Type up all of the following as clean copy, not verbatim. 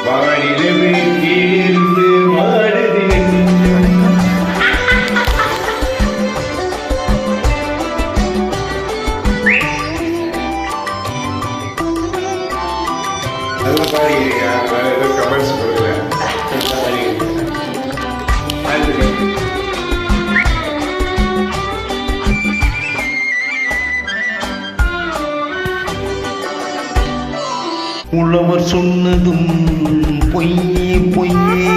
வானிலவே கீழிருந்து வாடுது நல்லா பாடுகிறீங்க. ஏதோ கமெண்ட்ஸ் கொடுக்கல. உழவர் சொன்னதும் பொய்யே பொய்யே,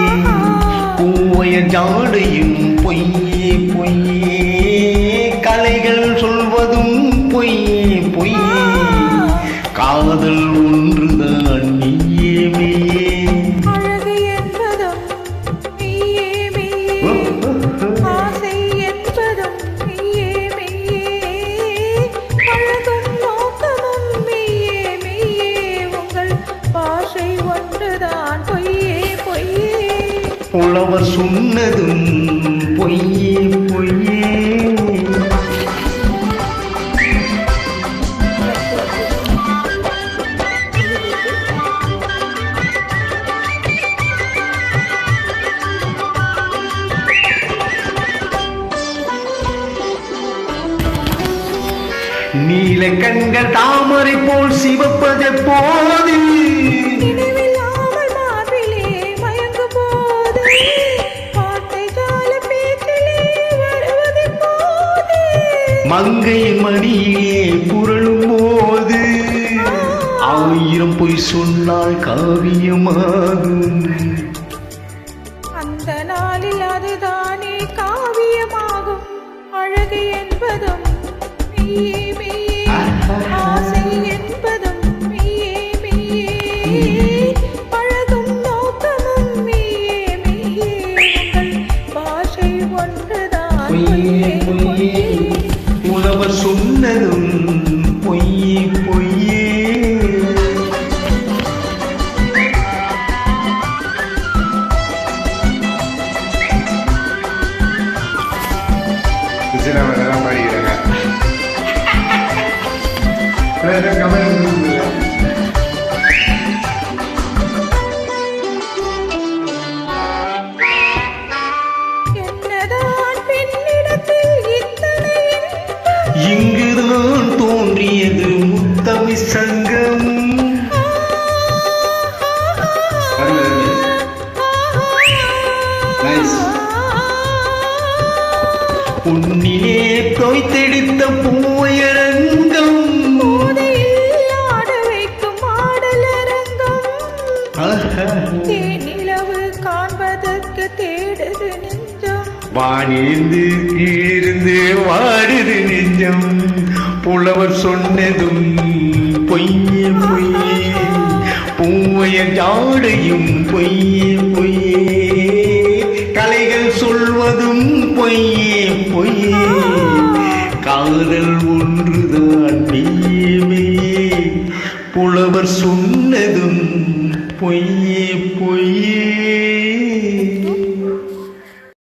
பூவைய ஜாடையும் பொய்யே பொய்யே, கலைகள் சொல்வதும் பொய்யே பொய்யே, காதல் ஒன்றுதான் நீயே மெய்யே. அழகு என்பதும் மெய்யே மெய்யே, ஆசை என்பதும் மெய்யே மெய்யே, அழகும் நோக்கமும் மெய்யே மெய்யே, உங்கள் பாஷை ஒன்றுதான் பொய்யே பொய்யே. உழவர் சொன்னதும் பொய்யே பொய்யே. நீல கண்கள் தாமரை போல் சிவப்பது போது, நினைவில்லாமல் மார்பிலே மயங்கும் போது, வார்த்தை ஜால பேச்சிலே வருவது போது, மங்கை மணியே புரளும் போது, ஆயிரம் பொய் சொன்னால் காவியமாகும். அந்த நாளில் அதுதானே காவியமாகும். அழகு என்பதும் மெய்யே மெய்யே, ஆசை என்பதும் மெய்யே மெய்யே, அழகும் நோக்கமும் மெய்யே மெய்யே, உங்கள் பாஷை ஒன்றுதான் பொய்யே பொய்யே. உழவர் சொன்னதும் பொய்யே பொய்யே. நல்லா பாடுகிறாங்க. ஏதோ கமெண்ட்ஸ் கொடுக்கல. என்னதான் பெண்ணிடத்தில் இத்தனை இன்பம், இங்குதான் தோன்றியது முத்தமி சங்கம். பொன்னிலே தோய்த்தெடுத்த பூவையரங்கம், போதையில் ஆட வைக்கும் ஆடலரங்கம், தேனிலவு காண்பதற்கு தேடுது நெஞ்சம். வானிலிருந்து கீழிருந்து வாடுது நெஞ்சம். புலவர் சொன்னதும் பொய்யே பொய்யே, பூவைய ஜாடையும் பொய்யே பொய்யே, கலைகள் சொல்வதும் பொய்யே பொய்யே, காதல் ஒன்றுதான் மெய்யே மெய்யே, புலவர் சொன்னதும் பொய்யே பொய்யே.